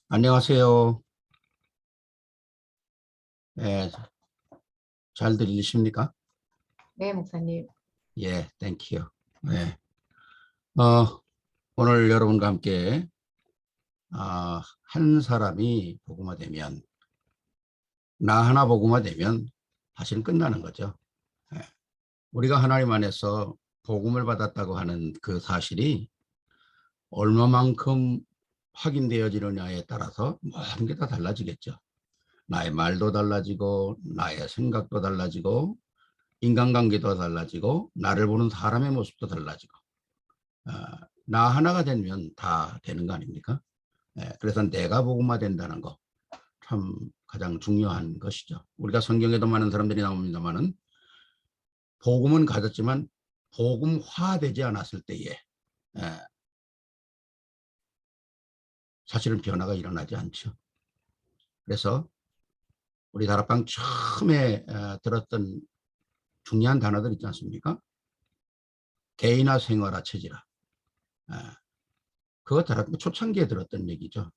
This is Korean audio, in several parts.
안녕하세요. 예, 잘 들리십니까? 네, 목사님. 예, 땡큐. 예, 오늘 여러분과 함께 한 사람이 복음화 되면, 나 하나 복음화 되면 사실은 끝나는 거죠. 예, 우리가 하나님 안에서 복음을 받았다고 하는 그 사실이 얼마만큼 확인되어지느냐에 따라서 모든 게 다 달라지겠죠. 나의 말도 달라지고, 나의 생각도 달라지고, 인간관계도 달라지고, 나를 보는 사람의 모습도 달라지고, 나 하나가 되면 다 되는 거 아닙니까? 그래서 내가 복음화 된다는 거 참 가장 중요한 것이죠. 우리가 성경에도 많은 사람들이 나옵니다만은 복음은 가졌지만 복음화되지 않았을 때에 사실은 변화가 일어나지 않죠. 그래서 우리 다락방 처음에 들었던 중요한 단어들 있지 않습니까? 개인화, 생활화, 체질화. 그거 다락방 초창기에 들었던 얘기죠.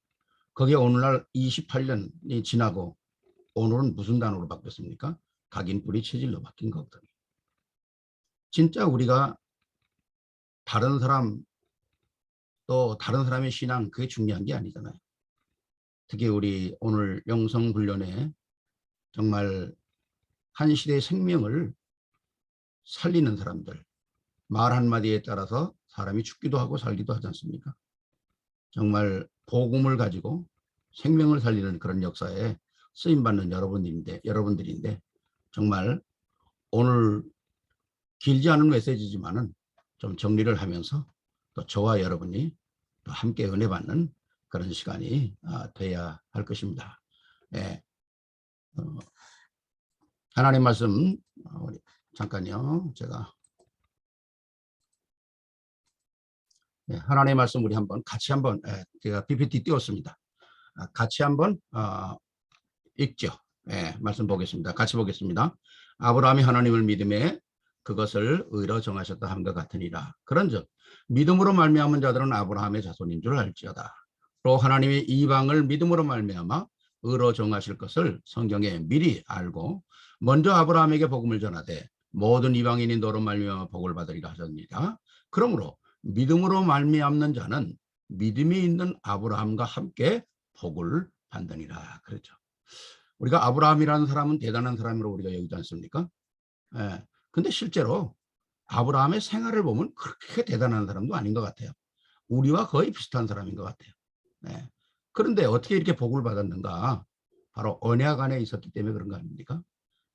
그게 오늘날 28년이 지나고 오늘은 무슨 단어로 바뀌었습니까? 각인뿌리 체질로 바뀐 거거든요. 진짜 우리가 다른 사람 또 다른 사람의 신앙 그게 중요한 게 아니잖아요. 특히 우리 오늘 영성훈련에 정말 한 시대의 생명을 살리는 사람들, 말 한마디에 따라서 사람이 죽기도 하고 살기도 하지 않습니까? 정말 복음을 가지고 생명을 살리는 그런 역사에 쓰임받는 여러분들인데 정말 오늘 길지 않은 메시지지만은 좀 정리를 하면서 또 저와 여러분이 또 함께 은혜 받는 그런 시간이 돼야 할 것입니다. 예, 하나님 말씀 잠깐요. 하나님 말씀 우리 한번 같이 한번 제가 PPT 띄웠습니다. 같이 한번 읽죠. 말씀 보겠습니다. 같이 보겠습니다. 아브라함이 하나님을 믿음에 그것을 의로 정하셨다 함과 같으니라. 그런즉 믿음으로 말미암은 자들은 아브라함의 자손인 줄 알지어다. 또 하나님이 이방을 믿음으로 말미암아 의로 정하실 것을 성경에 미리 알고 먼저 아브라함에게 복음을 전하되 모든 이방인이 너로 말미암아 복을 받으리라 하셨느니라. 그러므로 믿음으로 말미암는 자는 믿음이 있는 아브라함과 함께 복을 받으리라. 그렇죠. 우리가 아브라함이라는 사람은 대단한 사람으로 우리가 여기지 않습니까? 근데 실제로 아브라함의 생활을 보면 그렇게 대단한 사람도 아닌 것 같아요. 우리와 거의 비슷한 사람인 것 같아요. 그런데 어떻게 이렇게 복을 받았는가? 바로 언약 안에 있었기 때문에 그런 거 아닙니까?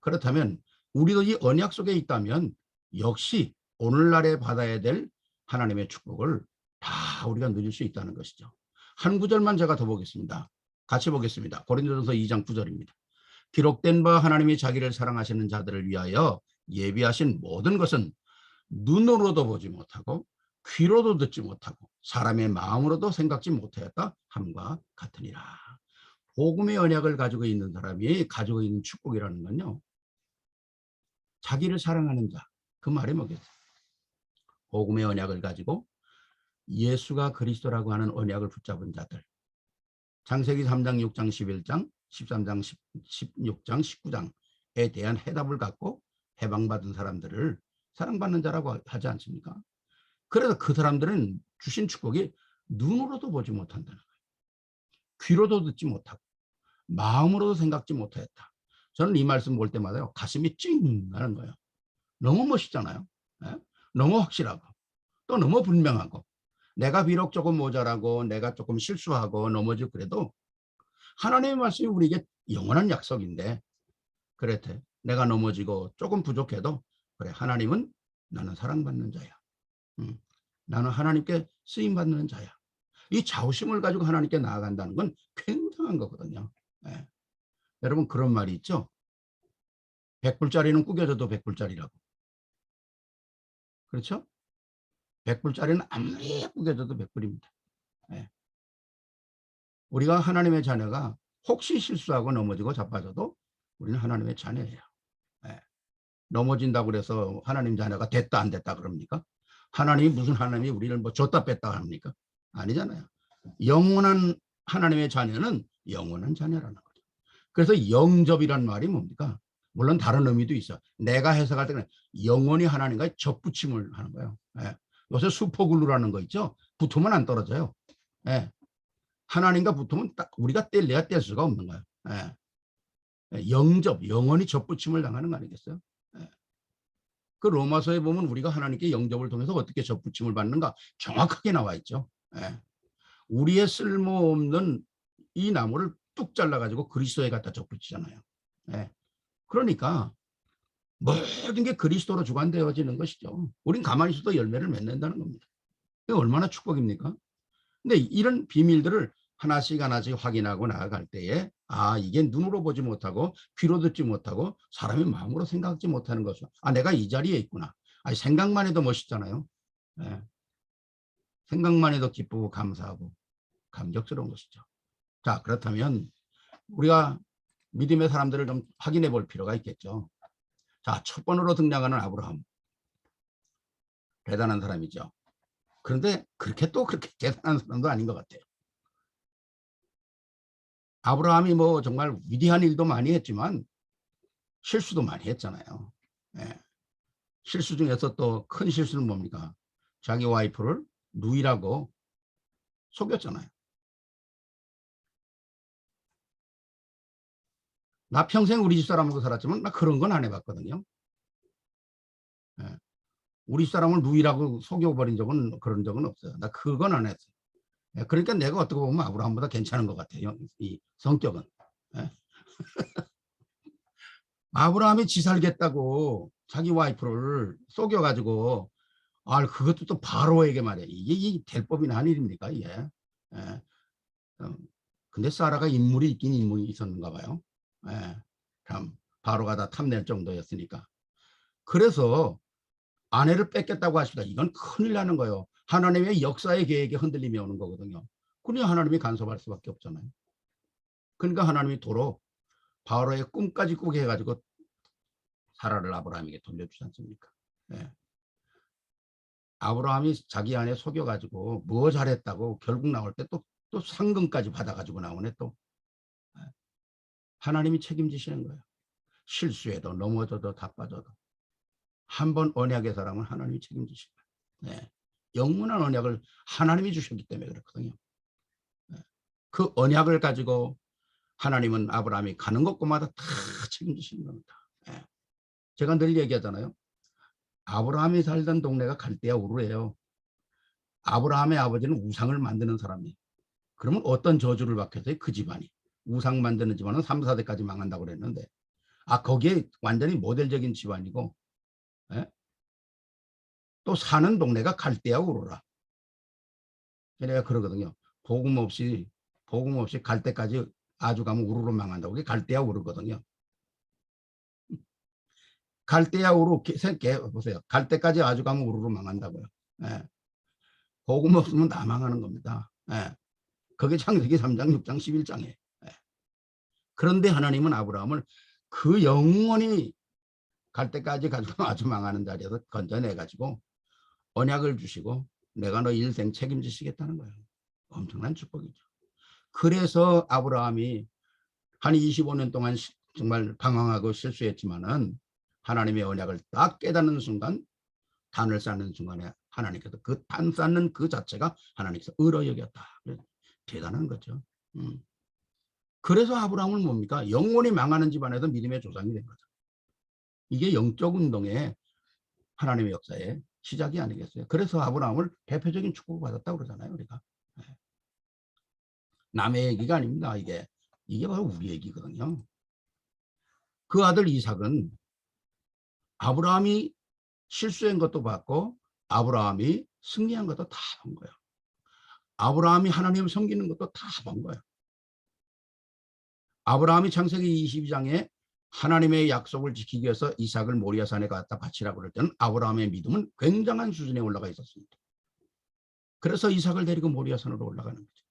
그렇다면 우리도 이 언약 속에 있다면 역시 오늘날에 받아야 될 하나님의 축복을 다 우리가 누릴 수 있다는 것이죠. 한 구절만 제가 더 보겠습니다. 같이 보겠습니다. 고린도전서 2장 9절입니다. 기록된 바 하나님이 자기를 사랑하시는 자들을 위하여 예비하신 모든 것은 눈으로도 보지 못하고 귀로도 듣지 못하고 사람의 마음으로도 생각지 못하였다 함과 같으니라. 복음의 언약을 가지고 있는 사람이 가지고 있는 축복이라는 건요. 자기를 사랑하는 자. 그 말이 뭐겠어요? 복음의 언약을 가지고 예수가 그리스도라고 하는 언약을 붙잡은 자들. 창세기 3장, 6장, 11장, 13장, 16장, 19장에 대한 해답을 갖고 해방받은 사람들을 사랑받는 자라고 하지 않습니까? 그래서 그 사람들은 주신 축복이 눈으로도 보지 못한다는 거예요. 귀로도 듣지 못하고 마음으로도 생각지 못하였다. 저는 이 말씀 볼 때마다 가슴이 찡 나는 거예요. 너무 멋있잖아요. 너무 확실하고 또 너무 분명하고 내가 비록 조금 모자라고 내가 조금 실수하고 넘어지고 그래도 하나님의 말씀이 우리에게 영원한 약속인데 그랬대. 내가 넘어지고 조금 부족해도 그래 하나님은 나는 사랑받는 자야. 나는 하나님께 쓰임받는 자야. 이 자부심을 가지고 하나님께 나아간다는 건 굉장한 거거든요. 여러분 그런 말이 있죠. 100불짜리는 구겨져도 100불짜리라고. 그렇죠? 100불짜리는 아무리 구겨져도 100불입니다. 우리가 하나님의 자녀가 혹시 실수하고 넘어지고 자빠져도 우리는 하나님의 자녀예요. 넘어진다고 그래서 하나님 자녀가 됐다 안 됐다 그럽니까? 하나님이 무슨 하나님이 우리를 뭐 줬다 뺐다 합니까? 아니잖아요. 영원한 하나님의 자녀는 영원한 자녀라는 거죠. 그래서 영접이란 말이 뭡니까? 물론 다른 의미도 있어. 내가 해석할 때는 영원히 하나님과의 접붙임을 하는 거예요. 예. 요새 슈퍼글루라는 거 있죠? 붙으면 안 떨어져요. 예. 하나님과 붙으면 딱 우리가 뗄래야 뗄 수가 없는 거예요. 예. 영접, 영원히 접붙임을 당하는 거 아니겠어요? 예. 그 로마서에 보면 우리가 하나님께 영접을 통해서 어떻게 접붙임을 받는가 정확하게 나와 있죠. 예. 우리의 쓸모없는 이 나무를 뚝 잘라가지고 그리스도에 갖다 접붙이잖아요. 예. 그러니까 모든 게 그리스도로 주관되어지는 것이죠. 우린 가만히 있어도 열매를 맺는다는 겁니다. 이게 얼마나 축복입니까? 근데 이런 비밀들을 하나씩 하나씩 확인하고 나아갈 때에 이게 눈으로 보지 못하고 귀로 듣지 못하고 사람의 마음으로 생각하지 못하는 것이죠. 내가 이 자리에 있구나. 생각만 해도 멋있잖아요. 예. 생각만 해도 기쁘고 감사하고 감격스러운 것이죠. 자, 그렇다면 우리가 믿음의 사람들을 좀 확인해 볼 필요가 있겠죠. 자, 첫 번으로 등장하는 아브라함. 대단한 사람이죠. 그런데 그렇게 대단한 사람도 아닌 것 같아요. 아브라함이 뭐 정말 위대한 일도 많이 했지만 실수도 많이 했잖아요. 예. 실수 중에서 또 큰 실수는 뭡니까? 자기 와이프를 누이라고 속였잖아요. 나 평생 우리 집 사람하고 살았지만 나 그런 건 안 해봤거든요. 예. 우리 집 사람을 누이라고 속여버린 적은 그런 적은 없어요. 나 그건 안 했어요. 예. 그러니까 내가 어떻게 보면 아브라함보다 괜찮은 것 같아요. 이 성격은. 예. 아브라함이 지 살겠다고 자기 와이프를 속여가지고 그것도 또 바로에게 말이야. 이게 될 법이나 한 일입니까? 이게. 예. 근데 사라가 인물이 있긴 인물이 있었는가 봐요. 예. 참 바로가 다 탐낼 정도였으니까. 그래서 아내를 뺏겠다고 하십니다. 이건 큰일 나는 거예요. 하나님의 역사의 계획에 흔들림이 오는 거거든요. 그러니 하나님이 간섭할 수밖에 없잖아요. 그러니까 하나님이 도로 바로의 꿈까지 꾸게 해가지고 사라를 아브라함에게 돌려주지 않습니까? 예. 아브라함이 자기 아내 속여가지고 뭐 잘했다고 결국 나올 때 또 상금까지 받아가지고 나오네 또. 예. 하나님이 책임지시는 거예요. 실수해도 넘어져도 다 빠져도. 한 번 언약의 사람은 하나님이 책임지시는 거예요. 예. 영원한 언약을 하나님이 주셨기 때문에 그렇거든요. 예. 그 언약을 가지고 하나님은 아브라함이 가는 곳곳마다 다 책임지시는 겁니다. 예. 제가 늘 얘기하잖아요. 아브라함이 살던 동네가 갈대아 우르예요. 아브라함의 아버지는 우상을 만드는 사람이에요. 그러면 어떤 저주를 받겠어요? 그 집안이. 우상 만드는 집안은 3, 4대까지 망한다고 그랬는데 거기에 완전히 모델적인 집안이고 예? 또 사는 동네가 갈대아 우르라. 내가 그러거든요. 복음 없이 갈 때까지 아주 가면 우르르 망한다고. 그게 갈대아 우르거든요. 갈대아 우르 보세요. 갈 때까지 아주 가면 우르르 망한다고요. 예. 복음 없으면 다 망하는 겁니다. 예. 그게 창세기 3장, 6장, 11장이에요. 예. 그런데 하나님은 아브라함을 그 영원히 갈 때까지 가지고 아주 망하는 자리에서 건져내가지고 언약을 주시고 내가 너 일생 책임지시겠다는 거예요. 엄청난 축복이죠. 그래서 아브라함이 한 25년 동안 정말 방황하고 실수했지만은 하나님의 언약을 딱 깨닫는 순간, 단을 쌓는 순간에 하나님께서 그 단 쌓는 그 자체가 하나님께서 의로 여겼다. 대단한 거죠. 그래서 아브라함은 뭡니까? 영원히 망하는 집안에서 믿음의 조상이 된 거죠. 이게 영적 운동의 하나님의 역사의 시작이 아니겠어요? 그래서 아브라함을 대표적인 축복을 받았다고 그러잖아요, 우리가. 남의 얘기가 아닙니다. 이게 바로 우리 얘기거든요. 그 아들 이삭은 아브라함이 실수한 것도 봤고 아브라함이 승리한 것도 다 본 거예요. 아브라함이 하나님을 섬기는 것도 다 본 거예요. 아브라함이 창세기 22장에 하나님의 약속을 지키기 위해서 이삭을 모리아산에 갖다 바치라고 그럴 때는 아브라함의 믿음은 굉장한 수준에 올라가 있었습니다. 그래서 이삭을 데리고 모리아산으로 올라가는 거죠.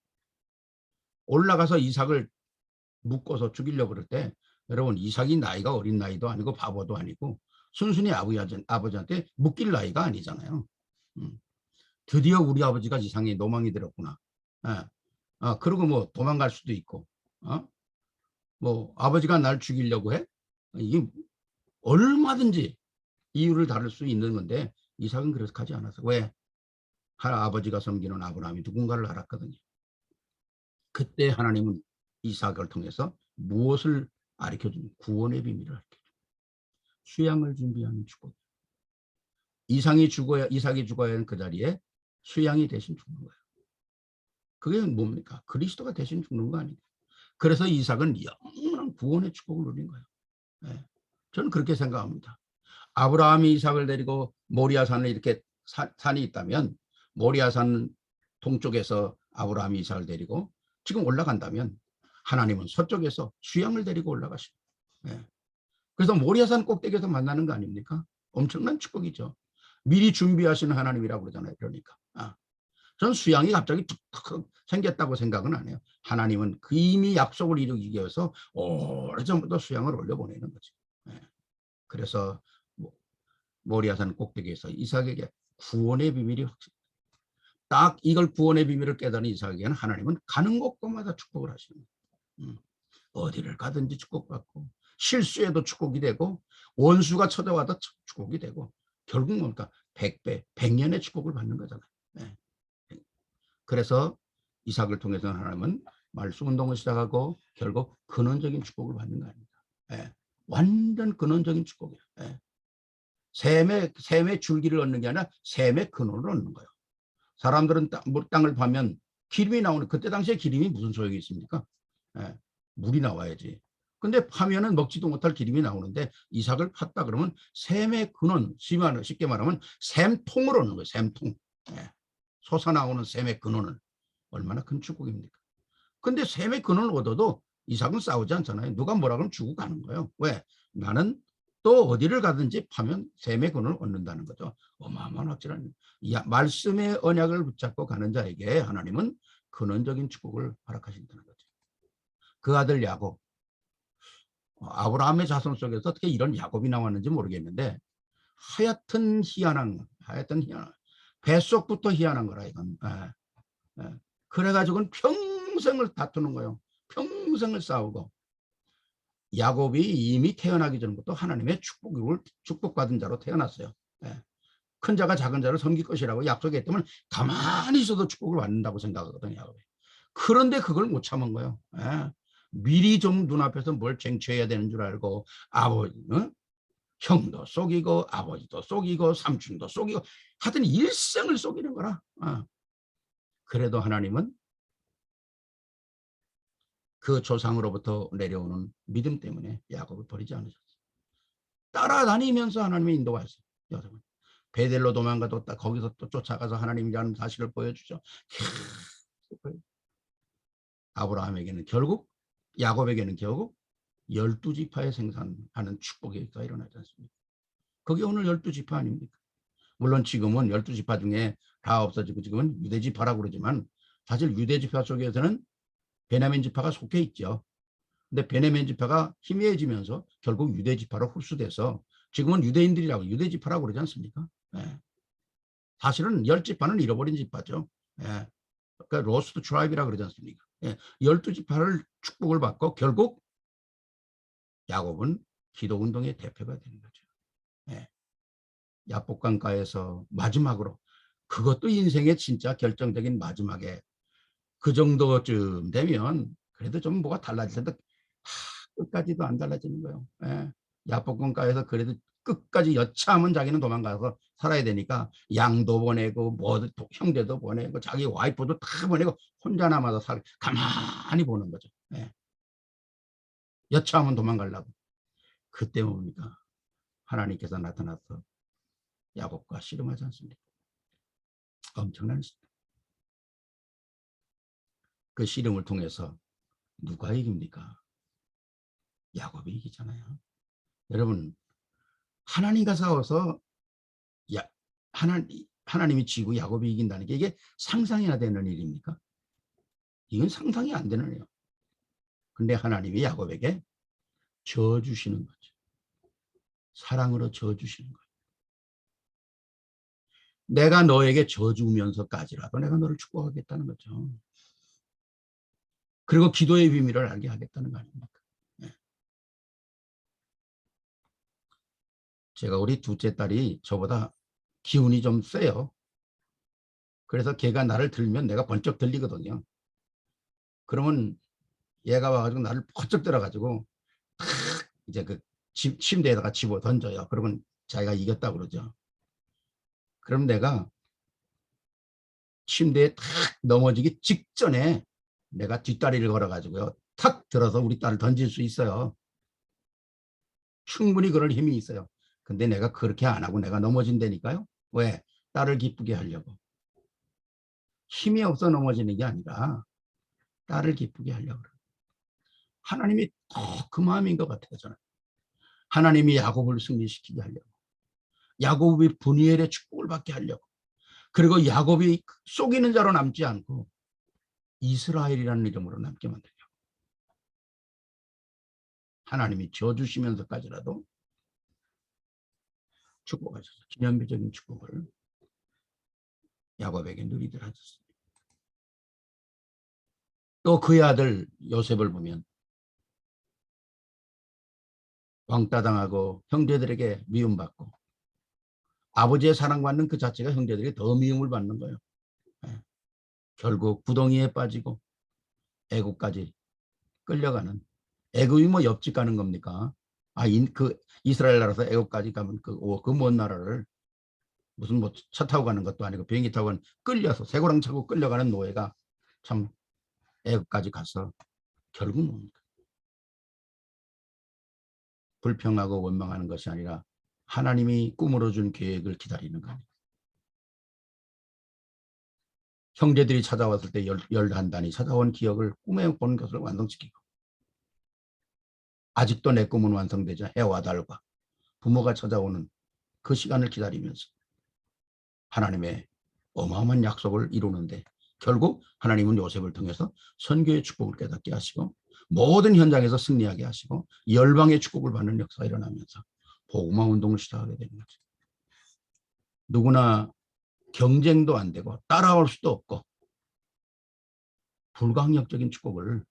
올라가서 이삭을 묶어서 죽이려고 그럴 때 여러분 이삭이 나이가 어린 나이도 아니고 바보도 아니고 순순히 아버지한테 묶일 나이가 아니잖아요. 드디어 우리 아버지가 이상에 노망이 들었구나. 그리고 뭐 도망갈 수도 있고, 뭐 아버지가 날 죽이려고 해? 이게 얼마든지 이유를 다룰 수 있는 건데 이삭은 그래서 하지 않았어. 왜? 아버지가 섬기는 아브라함이 누군가를 알았거든요. 그때 하나님은 이삭을 통해서 무엇을 가르쳐준? 구원의 비밀을 가르쳐준. 수양을 준비하는 축복. 이삭이 죽어야 하는 그 자리에 수양이 대신 죽는 거예요. 그게 뭡니까? 그리스도가 대신 죽는 거 아니에요. 그래서 이삭은 영원한 구원의 축복을 누린 거예요. 네. 저는 그렇게 생각합니다. 아브라함이 이삭을 데리고 모리아산에 이렇게 산이 있다면 모리아산 동쪽에서 아브라함이 이삭을 데리고 지금 올라간다면 하나님은 서쪽에서 수양을 데리고 올라가시고, 네. 그래서 모리아산 꼭대기에서 만나는 거 아닙니까? 엄청난 축복이죠. 미리 준비하시는 하나님이라고 그러잖아요. 그러니까 전 수양이 갑자기 툭툭 생겼다고 생각은 안 해요. 하나님은 그 이미 약속을 이루기 위해서 오래전부터 수양을 올려보내는 거죠. 네. 그래서 모리아산 꼭대기에서 이삭에게 구원의 비밀이 확실해. 딱 이걸 구원의 비밀을 깨달은 이삭에게는 하나님은 가는 곳곳마다 축복을 하시는 거예요. 어디를 가든지 축복받고 실수에도 축복이 되고 원수가 쳐들어와도 축복이 되고 결국 뭡니까? 100배, 100년의 축복을 받는 거잖아요. 네. 그래서 이삭을 통해서 하나님은 말씀 운동을 시작하고 결국 근원적인 축복을 받는 거 아닙니까? 네. 완전 근원적인 축복이에요. 네. 샘의 줄기를 얻는 게 아니라 샘의 근원을 얻는 거예요. 사람들은 땅을 파면 기름이 나오는, 그때 당시에 기름이 무슨 소용이 있습니까? 예, 물이 나와야지. 근데 파면은 먹지도 못할 기름이 나오는데 이삭을 팠다 그러면 샘의 근원, 쉽게 말하면 샘통을 얻는 거예요. 샘통. 예, 솟아나오는 샘의 근원을. 얼마나 큰 축복입니까? 근데 샘의 근원을 얻어도 이삭은 싸우지 않잖아요. 누가 뭐라 그러면 주고 가는 거예요. 왜? 나는 또 어디를 가든지 파면 샘의 근원을 얻는다는 거죠. 어마어마한 확실한 말씀의 언약을 붙잡고 가는 자에게 하나님은 근원적인 축복을 허락하신다는 거죠. 그 아들 야곱, 아브라함의 자손 속에서 어떻게 이런 야곱이 나왔는지 모르겠는데 하여튼 희한한 뱃속부터 희한한 거라 이건. 그래가지고는 평생을 다투는 거예요. 평생을 싸우고. 야곱이 이미 태어나기 전부터 하나님의 축복받은 자로 태어났어요. 큰 자가 작은 자를 섬길 것이라고 약속했다면 가만히 있어도 축복을 받는다고 생각하거든요. 야곱이. 그런데 그걸 못 참은 거예요. 미리 좀 눈앞에서 뭘 쟁취해야 되는 줄 알고 형도 속이고 아버지도 속이고 삼촌도 속이고 하여튼 일생을 속이는 거라. 그래도 하나님은 그 조상으로부터 내려오는 믿음 때문에 야곱을 버리지 않으셨어요. 따라다니면서 하나님의 인도하셨어요. 여러분, 베델로 도망가도 거기서 또 쫓아가서 하나님이라는 사실을 보여주죠. 아브라함에게는 결국, 야곱에게는 결국 12지파에 생산하는 축복이 일어나지 않습니까? 그게 오늘 12지파 아닙니까? 물론 지금은 12지파 중에 다 없어지고 지금은 유대지파라고 그러지만 사실 유대지파 속에서는 베냐민 지파가 속해 있죠. 근데 베냐민 지파가 희미해지면서 결국 유대 지파로 흡수돼서 지금은 유대인들이라고 유대지파라고 그러지 않습니까? 사실은 10지파는 잃어버린 지파죠. 그러니까 로스트 트라이브라고 그러지 않습니까? 12지파를 축복을 받고 결국 야곱은 기도운동의 대표가 되는 거죠. 야복강가에서 마지막으로, 그것도 인생의 진짜 결정적인 마지막에 그 정도쯤 되면 그래도 좀 뭐가 달라질 텐데 끝까지도 안 달라지는 거예요. 야복강가에서 그래도 끝까지 여차하면 자기는 도망가서 살아야 되니까 양도 보내고 뭐 형제도 보내고 자기 와이프도 다 보내고 혼자 남아서 가만히 보는 거죠. 여차하면 도망가려고. 그때 뭡니까? 하나님께서 나타나서 야곱과 씨름하지 않습니까? 엄청난 그 씨름을 통해서 누가 이깁니까? 야곱이 이기잖아요. 여러분, 하나님과 싸워서 하나님이 지고 야곱이 이긴다는 게 이게 상상이나 되는 일입니까? 이건 상상이 안 되는 일이에요. 근데 하나님이 야곱에게 져 주시는 거죠. 사랑으로 져 주시는 거예요. 내가 너에게 져 주면서까지라도 내가 너를 축복하겠다는 거죠. 그리고 기도의 비밀을 알게 하겠다는 거 아닙니까? 네. 제가 우리 둘째 딸이 저보다 기운이 좀 세요. 그래서 걔가 나를 들면 내가 번쩍 들리거든요. 그러면 얘가 와가지고 나를 번쩍 들어가지고 탁 이제 그 침대에다가 집어 던져요. 그러면 자기가 이겼다고 그러죠. 그럼 내가 침대에 탁 넘어지기 직전에 내가 뒷다리를 걸어가지고요. 탁 들어서 우리 딸을 던질 수 있어요. 충분히 그럴 힘이 있어요. 근데 내가 그렇게 안 하고 내가 넘어진다니까요. 왜? 딸을 기쁘게 하려고. 힘이 없어 넘어지는 게 아니라 딸을 기쁘게 하려고. 하나님이 그 마음인 것 같아요. 저는. 하나님이 야곱을 승리시키게 하려고. 야곱이 분이엘의 축복을 받게 하려고. 그리고 야곱이 속이는 자로 남지 않고 이스라엘이라는 이름으로 남게 만들려고. 하나님이 져주시면서까지라도 축복하셔서 기념비적인 축복을 야곱에게 누리들 하셨습니다. 또 그의 아들 요셉을 보면 왕따당하고 형제들에게 미움받고 아버지의 사랑받는 그 자체가 형제들에게 더 미움을 받는 거예요. 결국 구덩이에 빠지고 애국까지 끌려가는. 애국이 뭐 옆집 가는 겁니까? 그 이스라엘 나라에서 애국까지 가면 그 먼 나라를 무슨 뭐 차 타고 가는 것도 아니고 비행기 타고 가는 끌려서 새고랑 차고 끌려가는 노예가 참 애국까지 가서 결국 뭡니까? 불평하고 원망하는 것이 아니라 하나님이 꿈으로 준 계획을 기다리는 거 아니에요. 형제들이 찾아왔을 때 11단이 찾아온 기억을 꿈에 본 것을 완성시키고 아직도 내 꿈은 완성되지 해와 달과 부모가 찾아오는 그 시간을 기다리면서 하나님의 어마어마한 약속을 이루는데 결국 하나님은 요셉을 통해서 선교의 축복을 깨닫게 하시고 모든 현장에서 승리하게 하시고 열방의 축복을 받는 역사가 일어나면서 복음화 운동을 시작하게 되는 거죠. 누구나 경쟁도 안 되고 따라올 수도 없고 불가항력적인 축복을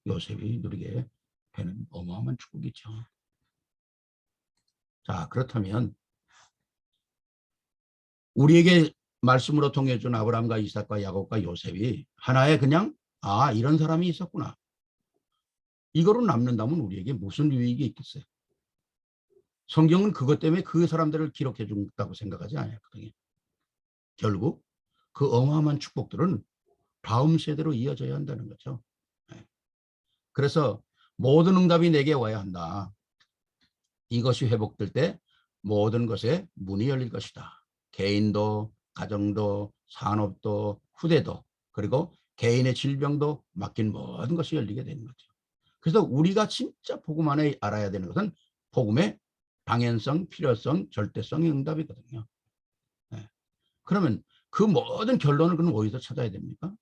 요셉이 누리게 되는 어마어마한 축복이죠. 자, 그렇다면 우리에게 말씀으로 통해 준 아브라함과 이삭과 야곱과 요셉이 하나의 그냥 이런 사람이 있었구나. 이거로 남는다면 우리에게 무슨 유익이 있겠어요? 성경은 그것 때문에 그 사람들을 기록해 준다고 생각하지 않았거든요. 결국 그 어마어마한 축복들은 다음 세대로 이어져야 한다는 거죠. 그래서 모든 응답이 내게 와야 한다. 이것이 회복될 때 모든 것에 문이 열릴 것이다. 개인도, 가정도, 산업도, 후대도, 그리고 개인의 질병도 맡긴 모든 것이 열리게 되는 거죠. 그래서 우리가 진짜 복음 안에 알아야 되는 것은 복음의 당연성, 필요성, 절대성의 응답이거든요. 네. 그러면 그 모든 결론을 그럼 어디서 찾아야 됩니까?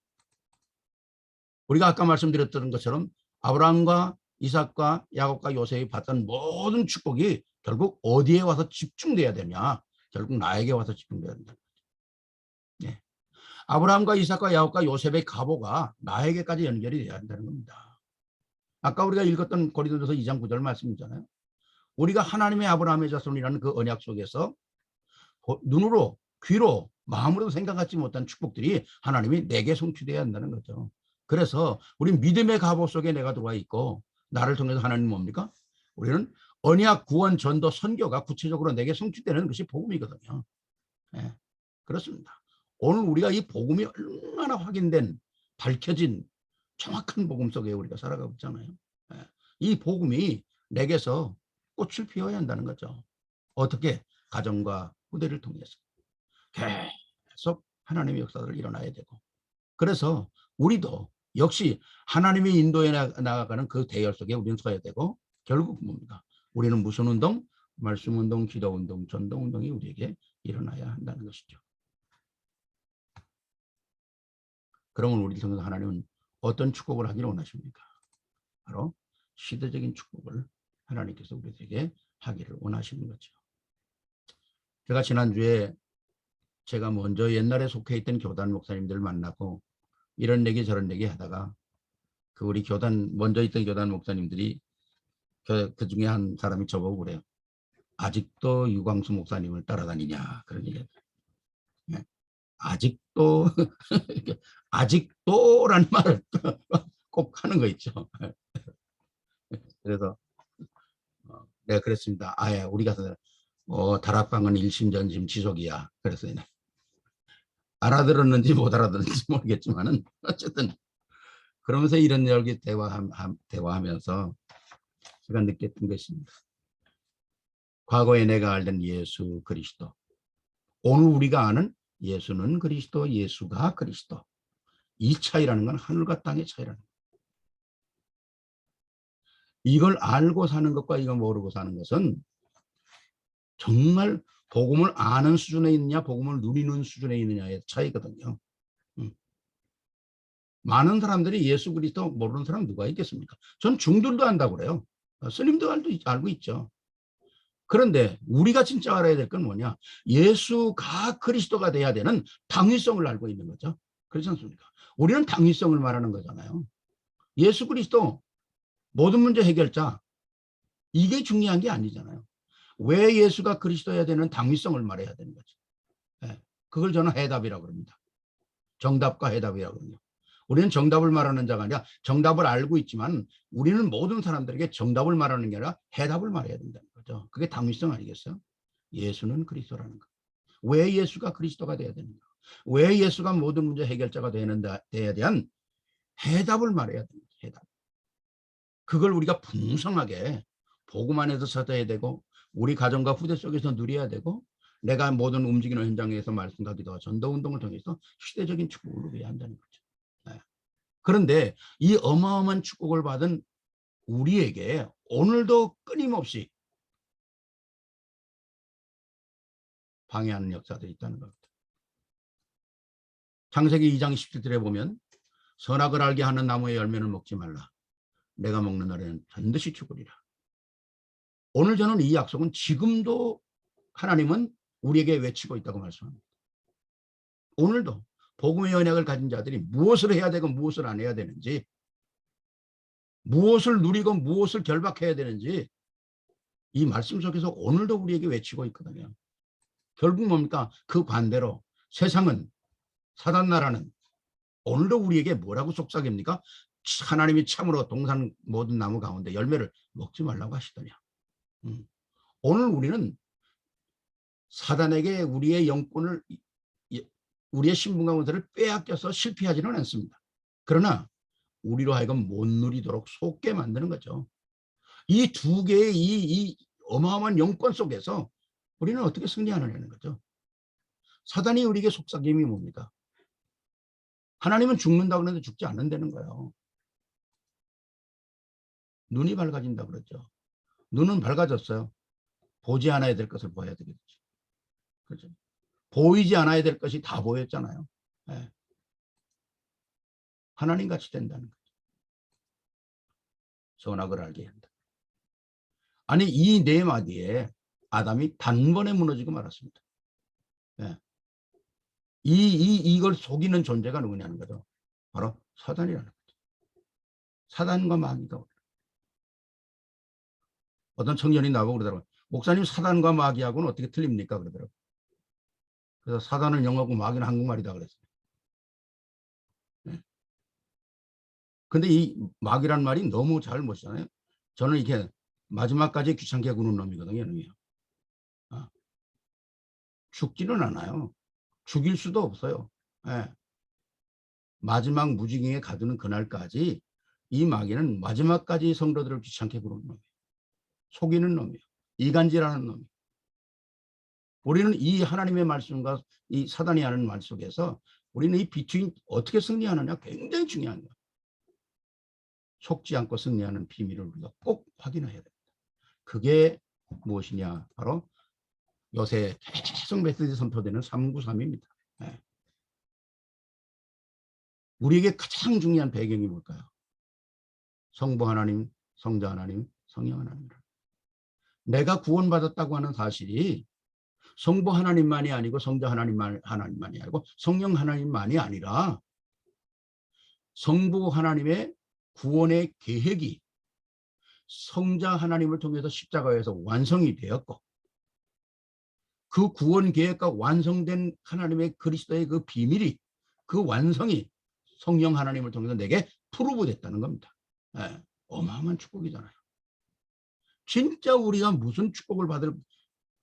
우리가 아까 말씀드렸던 것처럼 아브라함과 이삭과 야곱과 요셉이 받던 모든 축복이 결국 어디에 와서 집중돼야 되냐? 결국 나에게 와서 집중돼야 된다. 네. 아브라함과 이삭과 야곱과 요셉의 가보가 나에게까지 연결이 돼야 한다는 겁니다. 아까 우리가 읽었던 고린도전서 2장 9절 말씀이잖아요. 우리가 하나님의 아브라함의 자손이라는 그 언약 속에서 눈으로, 귀로, 마음으로도 생각하지 못한 축복들이 하나님이 내게 성취돼야 한다는 거죠. 그래서 우리 믿음의 갑옷 속에 내가 들어와 있고 나를 통해서 하나님 뭡니까? 우리는 언약, 구원, 전도, 선교가 구체적으로 내게 성취되는 것이 복음이거든요. 네, 그렇습니다. 오늘 우리가 이 복음이 얼마나 확인된, 밝혀진 정확한 복음 속에 우리가 살아가고 있잖아요. 네, 이 복음이 내게서 꽃을 피워야 한다는 거죠. 어떻게? 가정과 후대를 통해서 계속 하나님의 역사를 일어나야 되고 그래서 우리도 역시 하나님의 인도에 나아가는 그 대열 속에 우리는 서야 되고 결국 뭡니까? 우리는 무슨 운동? 말씀 운동, 기도 운동, 전도 운동이 우리에게 일어나야 한다는 것이죠. 그러면 우리를 통해서 하나님은 어떤 축복을 하기를 원하십니까? 바로 시대적인 축복을 하나님께서 우리에게 하기를 원하시는 거죠. 제가 지난주에 제가 먼저 옛날에 속해 있던 교단 목사님들 만나고 이런 얘기 저런 얘기 하다가 그 우리 교단 먼저 있던 교단 목사님들이 그 중에 한 사람이 저보고 그래요. 아직도 유광수 목사님을 따라다니냐 그런 얘기예요. 예. 아직도 아직도라는 말을 꼭 하는 거 있죠. 그래서 네 그랬습니다. 아예 우리가 다락방은 일심전심 지속이야. 그랬어요. 알아들었는지 못 알아들었는지 모르겠지만은 어쨌든 그러면서 이런 여기 대화하면서 제가 느꼈던 것입니다. 과거에 내가 알던 예수 그리스도, 오늘 우리가 아는 예수는 그리스도, 예수가 그리스도. 이 차이라는 건 하늘과 땅의 차이라는 거예요. 이걸 알고 사는 것과 이걸 모르고 사는 것은 정말 복음을 아는 수준에 있느냐 복음을 누리는 수준에 있느냐의 차이거든요. 많은 사람들이 예수 그리스도 모르는 사람 누가 있겠습니까? 전 중들도 안다고 그래요. 스님도 알고 있죠. 그런데 우리가 진짜 알아야 될 건 뭐냐? 예수가 그리스도가 돼야 되는 당위성을 알고 있는 거죠. 그렇지 않습니까? 우리는 당위성을 말하는 거잖아요. 예수 그리스도 모든 문제 해결자, 이게 중요한 게 아니잖아요. 왜 예수가 그리스도여야 되는 당위성을 말해야 되는 거죠. 네. 그걸 저는 해답이라고 합니다. 정답과 해답이라고 합니다. 우리는 정답을 말하는 자가 아니라 정답을 알고 있지만 우리는 모든 사람들에게 정답을 말하는 게 아니라 해답을 말해야 된다는 거죠. 그게 당위성 아니겠어요? 예수는 그리스도라는 거. 왜 예수가 그리스도가 돼야 되는가? 왜 예수가 모든 문제 해결자가 돼야 대한 해답을 말해야 됩니다. 해답. 그걸 우리가 풍성하게 복음 안에서 찾아야 되고 우리 가정과 후대 속에서 누려야 되고 내가 모든 움직이는 현장에서 말씀과 기도와 전도운동을 통해서 시대적인 축복을 누려야 한다는 거죠. 네. 그런데 이 어마어마한 축복을 받은 우리에게 오늘도 끊임없이 방해하는 역사들이 있다는 겁니다. 창세기 2장 17절에 보면 선악을 알게 하는 나무의 열매를 먹지 말라. 내가 먹는 날에는 반드시 죽으리라. 오늘 저는 이 약속은 지금도 하나님은 우리에게 외치고 있다고 말씀합니다. 오늘도 복음의 언약을 가진 자들이 무엇을 해야 되고 무엇을 안 해야 되는지, 무엇을 누리고 무엇을 결박해야 되는지 이 말씀 속에서 오늘도 우리에게 외치고 있거든요. 결국 뭡니까? 그 반대로 세상은, 사단 나라는 오늘도 우리에게 뭐라고 속삭입니까? 하나님이 참으로 동산 모든 나무 가운데 열매를 먹지 말라고 하시더냐. 오늘 우리는 사단에게 우리의 영권을, 우리의 신분과 권세를 빼앗겨서 실패하지는 않습니다. 그러나 우리로 하여금 못 누리도록 속게 만드는 거죠. 이 두 개의 이 어마어마한 영권 속에서 우리는 어떻게 승리하느냐는 거죠. 사단이 우리에게 속삭임이 뭡니까? 하나님은 죽는다고 하는데 죽지 않는다는 거예요. 눈이 밝아진다 그러죠. 눈은 밝아졌어요. 보지 않아야 될 것을 보아야 되겠죠. 그렇죠? 보이지 않아야 될 것이 다 보였잖아요. 네. 하나님 같이 된다는 거죠. 선악을 알게 한다. 아니 이 네 마디에 아담이 단번에 무너지고 말았습니다. 네. 이걸 속이는 존재가 누구냐는 거죠. 바로 사단이라는 거죠. 사단과 마귀가. 어떤 청년이 나보고 그러더라고요. 목사님 사단과 마귀하고는 어떻게 틀립니까? 그러더라고요. 그래서 사단은 영어고 마귀는 한국말이다 그랬어요. 네. 근데 이 마귀란 말이 너무 잘 못쓰잖아요. 저는 이렇게 마지막까지 귀찮게 구는 놈이거든요. 죽지는 않아요. 죽일 수도 없어요. 네. 마지막 무지경에 가두는 그날까지 이 마귀는 마지막까지 성도들을 귀찮게 구는 놈이에요. 속이는 놈이에요. 이간질하는 놈이에요. 우리는 이 하나님의 말씀과 이 사단이 하는 말 속에서 우리는 이 비트윈 어떻게 승리하느냐 굉장히 중요한 거예요. 속지 않고 승리하는 비밀을 우리가 꼭 확인해야 됩니다. 그게 무엇이냐? 바로 요새 계속 메시지 선포되는 393입니다. 네. 우리에게 가장 중요한 배경이 뭘까요? 성부 하나님, 성자 하나님, 성령 하나님. 내가 구원받았다고 하는 사실이 성부 하나님만이 아니고 성자 하나님만이 아니고 성령 하나님만이 아니라 성부 하나님의 구원의 계획이 성자 하나님을 통해서 십자가에서 완성이 되었고, 그 구원 계획과 완성된 하나님의 그리스도의 그 비밀이, 그 완성이 성령 하나님을 통해서 내게 프루브 됐다는 겁니다. 예, 어마어마한 축복이잖아요. 진짜 우리가 무슨 축복을 받을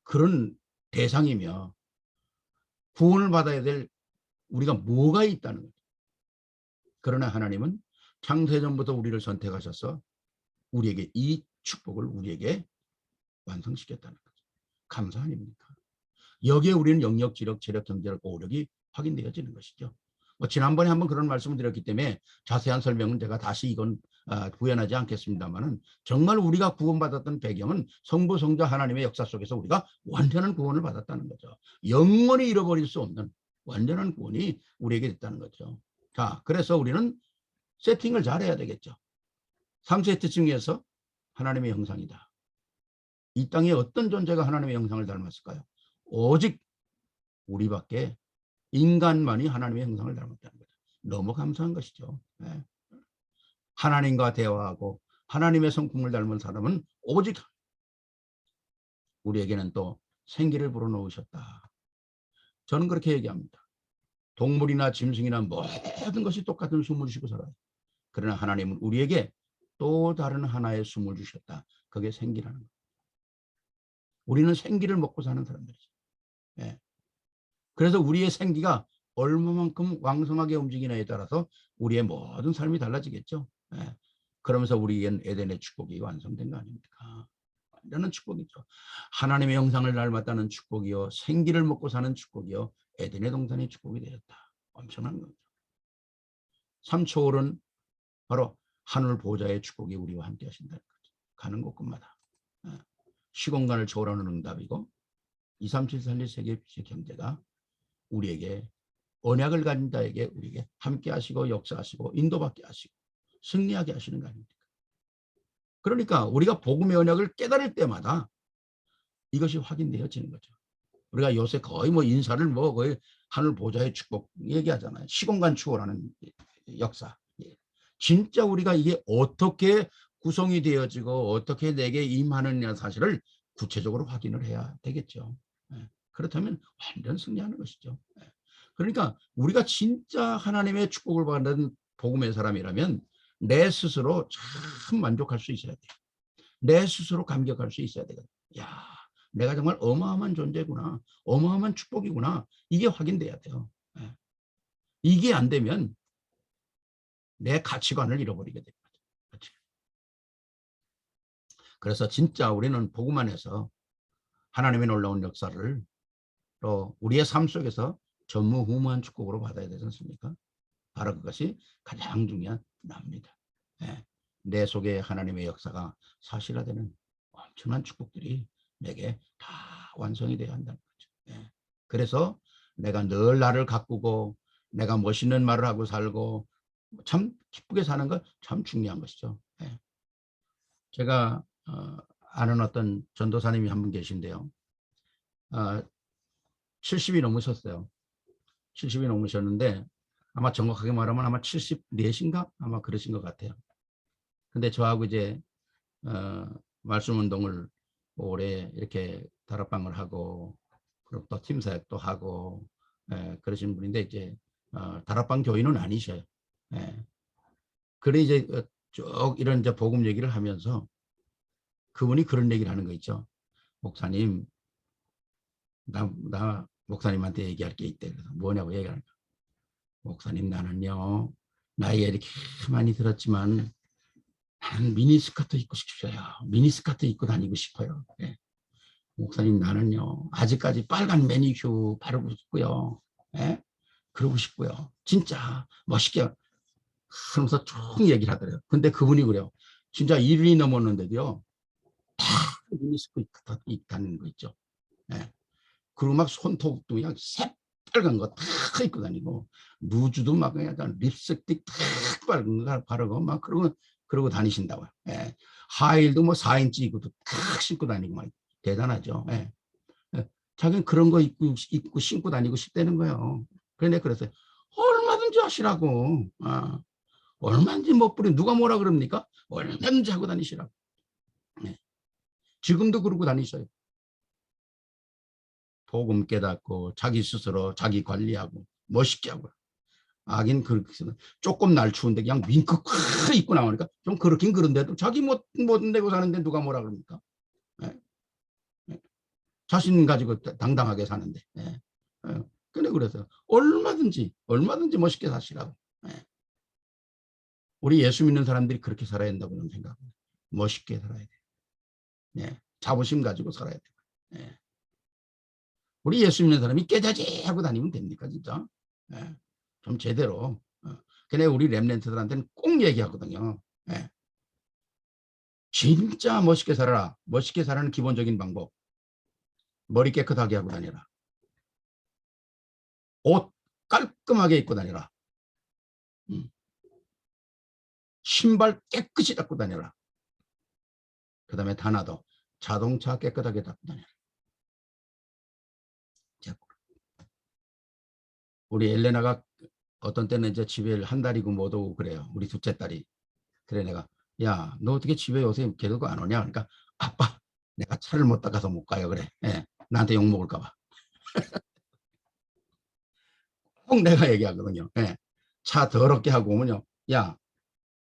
그런 대상이며 구원을 받아야 될 우리가 뭐가 있다는 거죠. 그러나 하나님은 창세전부터 우리를 선택하셔서 우리에게 이 축복을 우리에게 완성시켰다는 거죠. 감사 아닙니까? 여기에 우리는 영역, 지력, 체력, 경제력, 오력이 확인되어지는 것이죠. 지난번에 한번 그런 말씀을 드렸기 때문에 자세한 설명은 제가 다시 이건 구현하지 않겠습니다만은, 정말 우리가 구원받았던 배경은 성부, 성자 하나님의 역사 속에서 우리가 완전한 구원을 받았다는 거죠. 영원히 잃어버릴 수 없는 완전한 구원이 우리에게 됐다는 거죠. 자, 그래서 우리는 세팅을 잘해야 되겠죠. 3세트 중에서 하나님의 형상이다. 이 땅에 어떤 존재가 하나님의 형상을 닮았을까요? 오직 우리밖에, 인간만이 하나님의 형상을 닮았다는 거죠. 너무 감사한 것이죠. 네. 하나님과 대화하고 하나님의 성품을 닮은 사람은 오직 우리에게는 또 생기를 불어넣으셨다. 저는 그렇게 얘기합니다. 동물이나 짐승이나 모든 것이 똑같은 숨을 쉬고 살아요. 그러나 하나님은 우리에게 또 다른 하나의 숨을 주셨다. 그게 생기라는 거예요. 우리는 생기를 먹고 사는 사람들이죠. 네. 그래서 우리의 생기가 얼마만큼 왕성하게 움직이냐에 따라서 우리의 모든 삶이 달라지겠죠. 네. 그러면서 우리에겐 에덴의 축복이 완성된 거 아닙니까? 완전한 축복이죠. 하나님의 형상을 닮았다는 축복이요, 생기를 먹고 사는 축복이요, 에덴의 동산의 축복이 되었다. 엄청난 거죠. 삼초월은 바로 하늘 보좌의 축복이 우리와 함께 하신다는 거죠. 가는 곳곳마다 시공간을 초월하는 응답이고, 2, 3, 7, 4, 1 세계 경제가 우리에게, 언약을 가진 자에게 우리에게 함께 하시고 역사하시고 인도받게 하시고 승리하게 하시는 거 아닙니까? 그러니까 우리가 복음의 언약을 깨달을 때마다 이것이 확인되어지는 거죠. 우리가 요새 거의 인사를 거의 하늘 보좌의 축복 얘기하잖아요. 시공간 추월하는 역사. 진짜 우리가 이게 어떻게 구성이 되어지고 어떻게 내게 임하느냐 사실을 구체적으로 확인을 해야 되겠죠. 그렇다면 완전 승리하는 것이죠. 그러니까 우리가 진짜 하나님의 축복을 받는 복음의 사람이라면 내 스스로 참 만족할 수 있어야 돼요. 내 스스로 감격할 수 있어야 되거든요. 야, 내가 정말 어마어마한 존재구나, 어마어마한 축복이구나, 이게 확인돼야 돼요. 이게 안 되면 내 가치관을 잃어버리게 됩니다. 그래서 진짜 우리는 복음 안에서 하나님의 놀라운 역사를 또 우리의 삶 속에서 전무후무한 축복으로 받아야 되지 않습니까? 바로 그것이 가장 중요한 납니다. 내 속에 하나님의 역사가 사실화되는 엄청난 축복들이 내게 다 완성이 되어야 한다는 거죠. 그래서 내가 늘 나를 가꾸고 내가 멋있는 말을 하고 살고 참 기쁘게 사는 것 참 중요한 것이죠. 제가 아는 어떤 전도사님이 한 분 계신데요. 70이 넘으셨어요. 70이 넘으셨는데 아마 정확하게 말하면 아마 74인가 아마 그러신 것 같아요. 근데 저하고 이제 말씀 운동을 오래 이렇게 다락방을 하고 그리고 또 팀 사역도 하고 그러신 분인데 이제 다락방 교인은 아니셔요. 그래 이제 쭉 이런 이제 복음 얘기를 하면서 그분이 그런 얘기를 하는 거 있죠. 목사님, 나 목사님한테 얘기할 게 있대. 그래서 뭐냐고 얘기하는 거야. 목사님, 나는요 나이에 이렇게 많이 들었지만 나는 미니스커트 입고 싶어요. 미니스커트 입고 다니고 싶어요. 목사님, 나는요 아직까지 빨간 매니큐 바르고 싶고요. 그러고 싶고요. 진짜 멋있게 하면서 쭉 얘기를 하더래요. 근데 그분이 그래요. 진짜 1년이 넘었는데도요 다 미니스커트 입고 다니는 거 있죠. 그리고 막 손톱도 그냥 새빨간 거 다 입고 다니고 루즈도 막 약간 립스틱 다 빨간 거 바르고 막 그러고 다니신다고요. 하이힐도 뭐 4인치 입고도 탁 신고 다니고 막 대단하죠. 자기는 그런 거 입고 신고 다니고 싶다는 거예요. 그런데 그래서 얼마든지 하시라고. 얼마든지 멋부림. 누가 뭐라 그럽니까? 얼마든지 하고 다니시라고. 네. 지금도 그러고 다니셔요. 복음 깨닫고 자기 스스로 자기 관리하고 멋있게 하고. 아긴 그렇게 조금 날 추운데 그냥 윙크 확 입고 나오니까 좀 그렇긴 그런데도 자기 못 내고 사는데 누가 뭐라 그럽니까? 네. 네. 자신 가지고 당당하게 사는데. 네. 근데 그래서 얼마든지 멋있게 사시라고. 네. 우리 예수 믿는 사람들이 그렇게 살아야 된다고 저는 생각합니다. 멋있게 살아야 돼요. 네. 자부심 가지고 살아야 돼요. 네. 우리 예수 믿는 사람이 깨자지 하고 다니면 됩니까 진짜? 네. 좀 제대로. 근데 우리 렘넌트들한테는 꼭 얘기하거든요. 네. 진짜 멋있게 살아라. 멋있게 살아는 기본적인 방법. 머리 깨끗하게 하고 다니라. 옷 깔끔하게 입고 다니라. 신발 깨끗이 닦고 다니라. 그 다음에 하나 더. 자동차 깨끗하게 닦고 다니라. 우리 엘레나가 어떤 때는 이제 집에 한 달이고 못 오고 그래요. 우리 둘째 딸이. 그래 내가 야, 너 어떻게 집에 요새 계속 안 오냐? 그러니까 아빠, 내가 차를 못 닦아서 못 가요. 그래. 예, 나한테 욕 먹을까 봐. 꼭 내가 얘기하거든요. 예, 차 더럽게 하고 오면요. 야,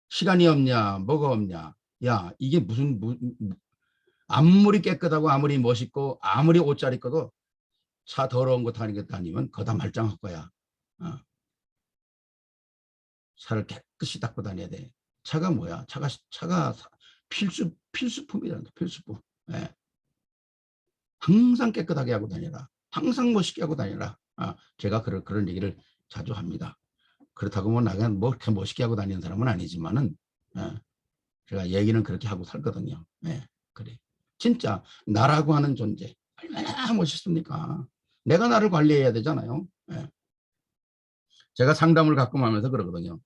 시간이 없냐? 뭐가 없냐? 야, 이게 무슨 아무리 깨끗하고 아무리 멋있고 아무리 옷 잘 입고도 차 더러운 거 다니면 거다 말짱할 거야. 어. 차를 깨끗이 닦고 다녀야 돼. 차가 뭐야? 차가 필수품이란다. 필수품. 예. 항상 깨끗하게 하고 다녀라. 항상 멋있게 하고 다녀라. 제가 그런 얘기를 자주 합니다. 그렇다고 뭐 나가 뭐 그렇게 멋있게 하고 다니는 사람은 아니지만은 제가 얘기는 그렇게 하고 살거든요. 그래. 진짜 나라고 하는 존재 얼마나 멋있습니까? 내가 나를 관리해야 되잖아요. 제가 상담을 가끔 하면서 그러거든요.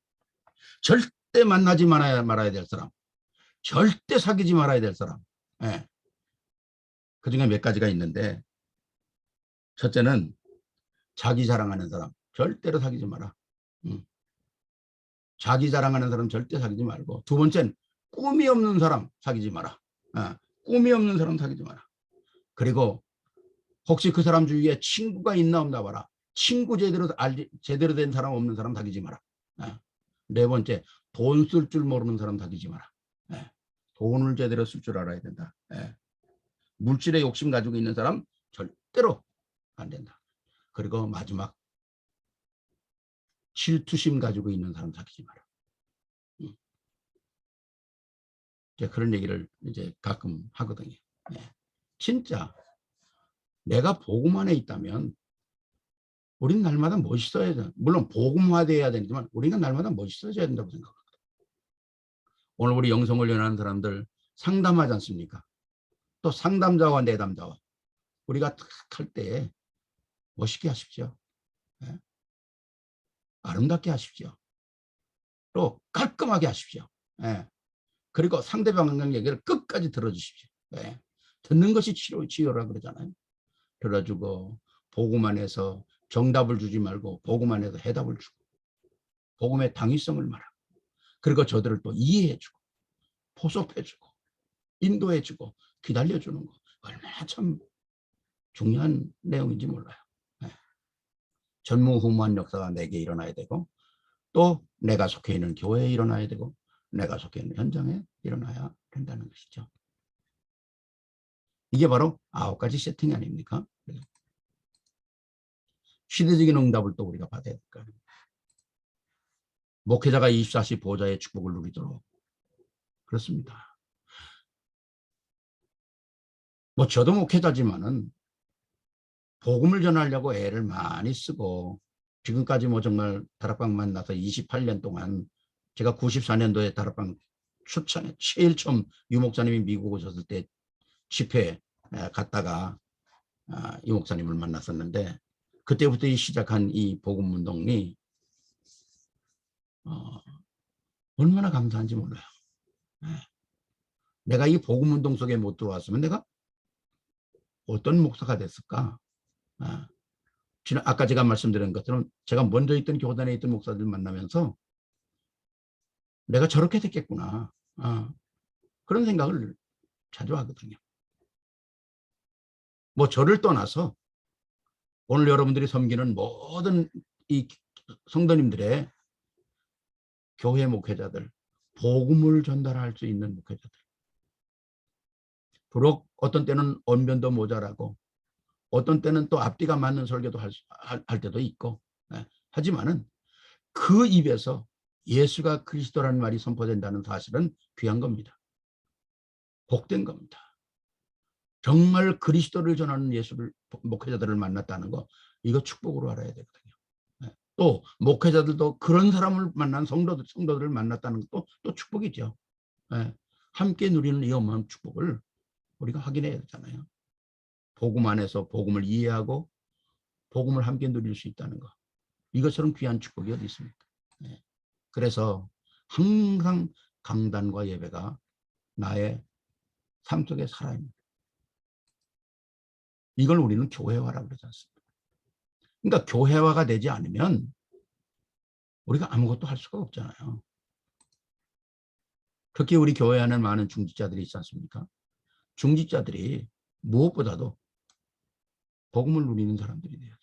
절대 만나지 말아야 될 사람, 절대 사귀지 말아야 될 사람. 그 중에 몇 가지가 있는데 첫째는 자기 자랑하는 사람 절대로 사귀지 마라. 자기 자랑하는 사람 절대 사귀지 말고, 두 번째는 꿈이 없는 사람 사귀지 마라. 꿈이 없는 사람 사귀지 마라. 그리고 혹시 그 사람 주위에 친구가 있나 없나 봐라. 친구 제대로 된 사람 없는 사람 사귀지 마라. 네 번째, 돈 쓸 줄 모르는 사람 사귀지 마라. 돈을 제대로 쓸 줄 알아야 된다. 물질의 욕심 가지고 있는 사람 절대로 안 된다. 그리고 마지막, 질투심 가지고 있는 사람 사귀지 마라. 그런 얘기를 이제 가끔 하거든요. 진짜 내가 복음 안에 있다면 우리는 날마다 멋있어야 돼. 물론 복음화돼야 되지만 우리가 날마다 멋있어져야 된다고 생각합니다. 오늘 우리 영성훈련하는 사람들 상담하지 않습니까? 또 상담자와 내담자와 우리가 탁 할 때 멋있게 하십시오. 아름답게 하십시오. 또 깔끔하게 하십시오. 그리고 상대방 얘기를 끝까지 들어주십시오. 듣는 것이 치료라 그러잖아요. 들어주고 복음 안에서 정답을 주지 말고 복음 안에서 해답을 주고 복음의 당위성을 말하고, 그리고 저들을 또 이해해주고 포섭해주고 인도해주고 기다려주는 거 얼마나 참 중요한 내용인지 몰라요. 전무후무한 역사가 내게 일어나야 되고, 또 내가 속해 있는 교회에 일어나야 되고, 내가 속해 있는 현장에 일어나야 된다는 것이죠. 이게 바로 9가지 세팅 아닙니까? 시대적인 응답을 또 우리가 받아야 될 거 아닙니까? 목회자가 24시 보좌의 축복을 누리도록. 그렇습니다. 뭐 저도 목회자지만은 복음을 전하려고 애를 많이 쓰고, 지금까지 뭐 정말 다락방 만나서 28년 동안, 제가 94년도에 다락방 초창에 제일 처음 유 목사님이 미국 오셨을 때 집회 갔다가 유 목사님을 만났었는데, 그때부터 시작한 이 복음 운동이 얼마나 감사한지 몰라요. 내가 이 복음 운동 속에 못 들어왔으면 내가 어떤 목사가 됐을까? 아까 제가 말씀드린 것처럼 제가 먼저 있던 교단에 있던 목사들 만나면서 내가 저렇게 됐겠구나. 그런 생각을 자주 하거든요. 뭐 저를 떠나서 오늘 여러분들이 섬기는 모든 이 성도님들의 교회 목회자들, 복음을 전달할 수 있는 목회자들. 비록 어떤 때는 언변도 모자라고 어떤 때는 또 앞뒤가 맞는 설교도 할 때도 있고, 하지만은 그 입에서 예수가 그리스도라는 말이 선포된다는 사실은 귀한 겁니다. 복된 겁니다. 정말 그리스도를 전하는 예수를 목회자들을 만났다는 거, 이거 축복으로 알아야 되거든요. 또 목회자들도 그런 사람을 만난 성도들을 만났다는 것도 또 축복이죠. 함께 누리는 이 어마어마한 축복을 우리가 확인해야 되잖아요. 복음 안에서 복음을 이해하고 복음을 함께 누릴 수 있다는 거, 이것처럼 귀한 축복이 어디 있습니까? 그래서 항상 강단과 예배가 나의 삶 속에 살아있는, 이걸 우리는 교회화라고 그러지 않습니까? 그러니까 교회화가 되지 않으면 우리가 아무것도 할 수가 없잖아요. 특히 우리 교회 안에 많은 중직자들이 있지 않습니까? 중직자들이 무엇보다도 복음을 누리는 사람들이 돼야 돼요.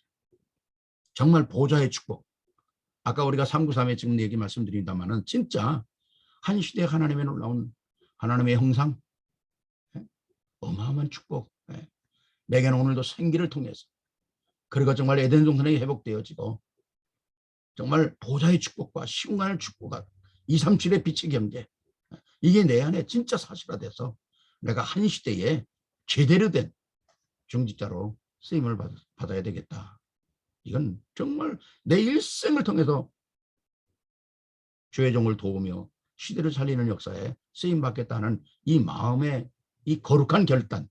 정말 보좌의 축복. 아까 우리가 393에 지금 얘기 말씀드린다마는 진짜 한 시대에 하나님의 놀라운 하나님의 형상, 어마어마한 축복. 내게는 오늘도 생기를 통해서, 그리고 정말 에덴 동산이 회복되어지고 정말 보좌의 축복과 시공간의 축복과 237의 빛의 경제, 이게 내 안에 진짜 사실화돼서 내가 한 시대에 제대로 된 중직자로 쓰임을 받아야 되겠다. 이건 정말 내 일생을 통해서 주의 종을 도우며 시대를 살리는 역사에 쓰임 받겠다는 이 마음의 이 거룩한 결단,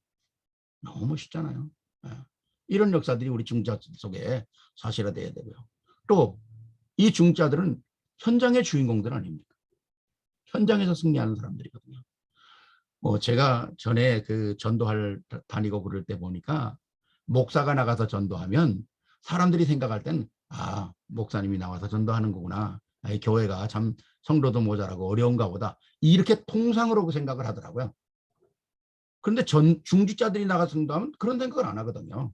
너무 멋있잖아요. 이런 역사들이 우리 중자 속에 사실화돼야 되고요. 또 이 중자들은 현장의 주인공들 아닙니까? 현장에서 승리하는 사람들이거든요. 제가 전에 그 전도할 다니고 그럴 때 보니까 목사가 나가서 전도하면 사람들이 생각할 땐 목사님이 나와서 전도하는 거구나. 교회가 참 성도도 모자라고 어려운가 보다. 이렇게 통상으로 생각을 하더라고요. 그런데 중직자들이 나가서 전도하면 그런 생각을 안 하거든요.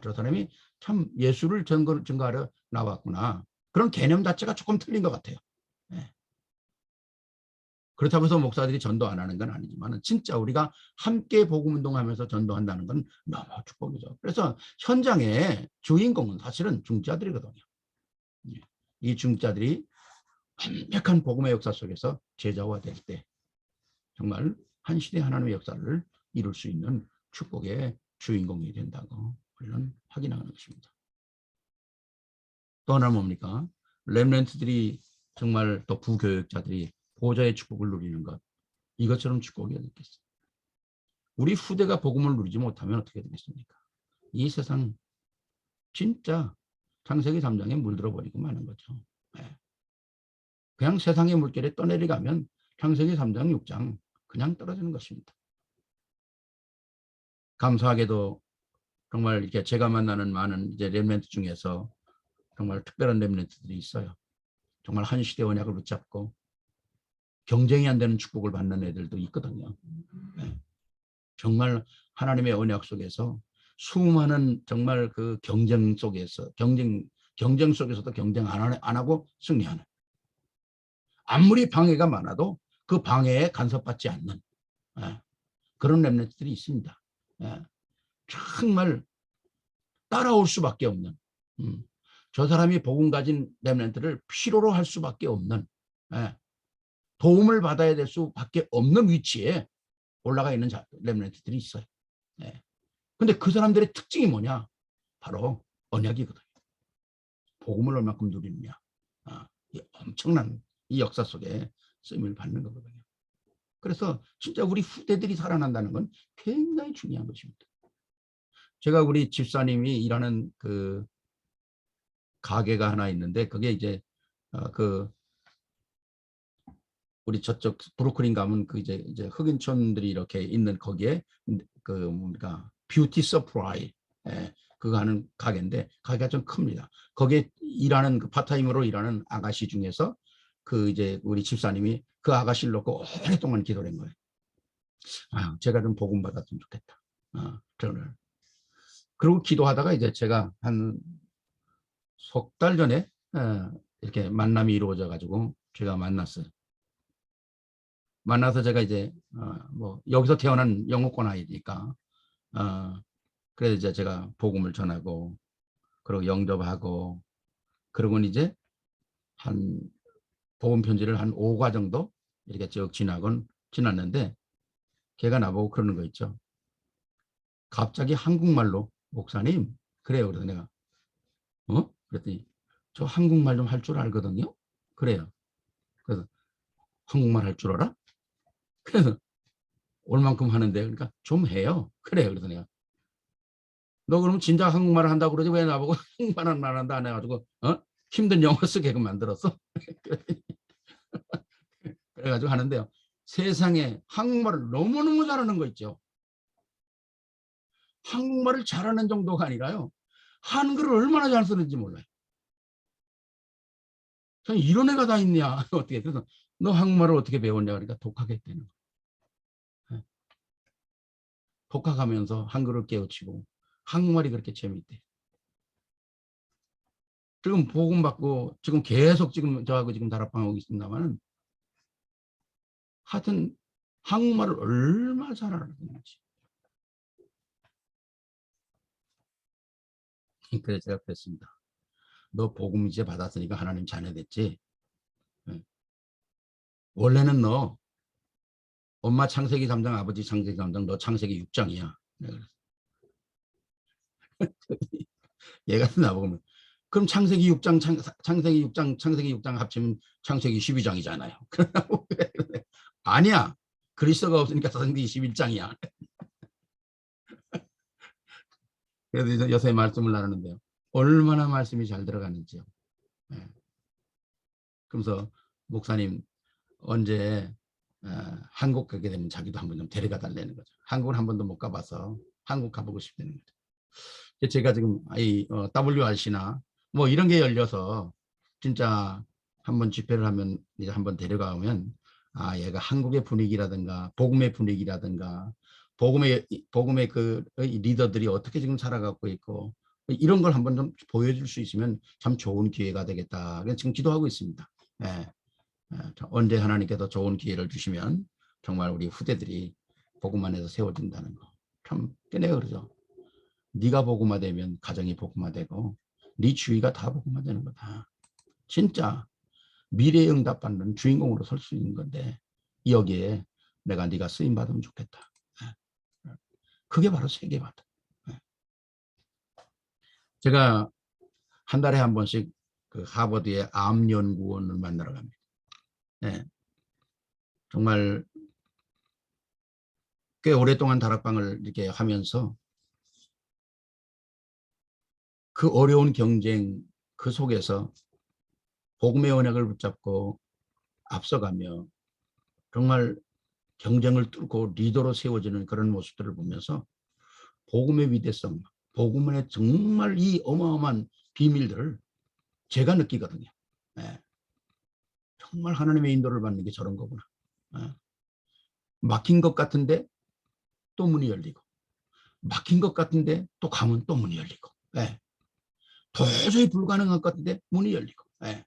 저 사람이 참 예수를 증거하러 나왔구나. 그런 개념 자체가 조금 틀린 것 같아요. 그렇다고 해서 목사들이 전도 안 하는 건 아니지만 진짜 우리가 함께 복음 운동하면서 전도한다는 건 너무 축복이죠. 그래서 현장의 주인공은 사실은 중직자들이거든요. 이 중직자들이 완벽한 복음의 역사 속에서 제자화될 때 정말 한 시대 하나님의 역사를 이룰 수 있는 축복의 주인공이 된다고 우리는 확인하는 것입니다. 또 하나 뭡니까? 렘넌트들이 정말 또 부교육자들이 보좌의 축복을 누리는 것, 이것처럼 축복이 어딨겠어요? 우리 후대가 복음을 누리지 못하면 어떻게 되겠습니까? 이 세상 진짜 창세기 3장에 물들어 버리고 마는 거죠. 그냥 세상의 물결에 떠내려가면 창세기 3장 6장 그냥 떨어지는 것입니다. 감사하게도 정말 이렇게 제가 만나는 많은 이제 렘넌트 중에서 정말 특별한 렘넌트들이 있어요. 정말 한 시대 언약을 붙잡고 경쟁이 안 되는 축복을 받는 애들도 있거든요. 정말 하나님의 언약 속에서 수많은 정말 그 경쟁 속에서 경쟁 속에서도 경쟁 안 하고 승리하는, 아무리 방해가 많아도 그 방해에 간섭받지 않는 그런 렘넌트들이 있습니다. 정말 따라올 수밖에 없는, 저 사람이 복음 가진 렘넌트를 필요로 할 수밖에 없는, 도움을 받아야 될 수밖에 없는 위치에 올라가 있는 렘넌트들이 있어요. 근데 그 사람들의 특징이 뭐냐? 바로 언약이거든요. 복음을 얼마큼 누리느냐. 이 엄청난 이 역사 속에 쓰임을 받는 거거든요. 그래서 진짜 우리 후대들이 살아난다는 건 굉장히 중요한 것입니다. 제가 우리 집사님이 일하는 그 가게가 하나 있는데, 그게 이제 그 우리 저쪽 브루클린 가면 그 이제 흑인촌들이 이렇게 있는 거기에 그 뭡니까 뷰티 서프라이, 그거 하는 가게인데 가게가 좀 큽니다. 거기에 일하는 그 파타임으로 일하는 아가씨 중에서 그 이제 우리 집사님이 그 아가씨를 놓고 오랫동안 기도를 한 거예요. 아, 제가 좀 복음 받았으면 좋겠다. 저는. 그리고 기도하다가 이제 제가 한 석 달 전에 이렇게 만남이 이루어져 가지고 제가 만났어요. 만나서 제가 이제 뭐 여기서 태어난 영어권 아이니까 그래서 이제 제가 복음을 전하고 그리고 영접하고 그러고 이제 한 복음 편지를 한 5과 정도 이렇게 쭉 지났는데 걔가 나보고 그러는 거 있죠. 갑자기 한국말로 목사님 그래요. 그래서 내가 그랬더니 저 한국말 좀 할 줄 알거든요. 그래요. 그래서 한국말 할 줄 알아? 그래서 얼만큼 하는데 그러니까 좀 해요. 그래요. 그래서 내가 너 그럼 진짜 한국말을 한다고 그러지 왜 나보고 한국말은 안 한다 안 해가지고 힘든 영어 쓰게끔 만들었어. 그래가지고 하는데요. 세상에 한국말을 너무너무 잘하는 거 있죠. 한국말을 잘하는 정도가 아니라요. 한글을 얼마나 잘 쓰는지 몰라요. 이런 애가 다 있냐. 어떻게 그래서 너 한국말을 어떻게 배웠냐 그러니까 독학했대는 거예요. 독학하면서 한글을 깨우치고 한국말이 그렇게 재미있대. 지금 복음 받고 지금 계속 지금 저하고 지금 다락방하고 있습니다만은 하여튼 한국말을 얼마나 잘하는지. 그래서 제가 그랬습니다. 너 복음 이제 받았으니까 하나님 자녀 됐지. 원래는 너 엄마 창세기 3장 아버지 창세기 3장 너 창세기 6장이야. 얘가 나보고 그럼 창세기 6장 창세기 6장 합치면 창세기 12장이잖아요. 아니야. 그리스도가 없으니까 창세기 11장이야. 그래서 요새 말씀을 나누는데요. 얼마나 말씀이 잘 들어가는지요. 네. 그러면서 목사님 언제 한국 가게 되면 자기도 한번 좀 데려가 달라는 거죠. 한국은 한 번도 못 가봐서 한국 가보고 싶다는 거죠. 제가 지금 이 WRC나 뭐 이런 게 열려서 진짜 한번 집회를 하면 이제 한번 데려가면 얘가 한국의 분위기라든가 복음의 분위기라든가 복음의 그 리더들이 어떻게 지금 살아가고 있고 이런 걸 한번 좀 보여줄 수 있으면 참 좋은 기회가 되겠다. 그래서 지금 기도하고 있습니다. 예. 언제 하나님께서 좋은 기회를 주시면 정말 우리 후대들이 복음 안에서 세워진다는 거. 참 내가 그러죠. 네가 복음화되면 가정이 복음화되고 네 주위가 다 복음화되는 거다. 진짜 미래에 응답받는 주인공으로 설 수 있는 건데 여기에 내가 네가 쓰임 받으면 좋겠다. 그게 바로 세계화다. 제가 한 달에 한 번씩 그 하버드의 암 연구원을 만나러 갑니다. 네. 정말 꽤 오랫동안 다락방을 이렇게 하면서 그 어려운 경쟁 그 속에서 복음의 언약을 붙잡고 앞서가며 정말 경쟁을 뚫고 리더로 세워지는 그런 모습들을 보면서 복음의 위대성, 복음의 정말 이 어마어마한 비밀들을 제가 느끼거든요. 네. 정말 하나님의 인도를 받는 게 저런 거구나. 네. 막힌 것 같은데 또 문이 열리고 막힌 것 같은데 또 가면 또 문이 열리고 네. 도저히 불가능한 것 같은데 문이 열리고 네.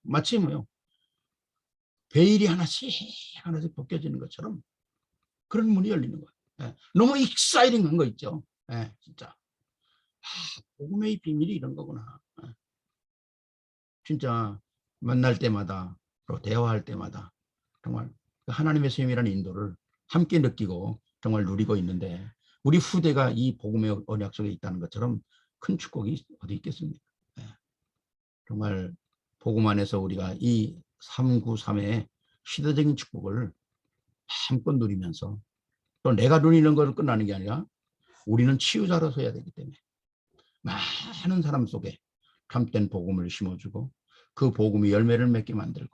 마치 뭐요 베일이 하나씩 벗겨지는 것처럼 그런 문이 열리는 거예요. 네. 너무 익사이팅한 거 있죠. 네, 진짜 복음의 비밀이 이런 거구나. 네. 진짜 만날 때마다 또 대화할 때마다 정말 하나님의 셈이라는 인도를 함께 느끼고 정말 누리고 있는데 우리 후대가 이 복음의 언약 속에 있다는 것처럼 큰 축복이 어디 있겠습니까? 네. 정말 복음 안에서 우리가 이 393의 시대적인 축복을 한껏 누리면서 또 내가 누리는 것을 끝나는 게 아니라 우리는 치유자로서 해야 되기 때문에 많은 사람 속에 참된 복음을 심어주고 그 복음이 열매를 맺게 만들고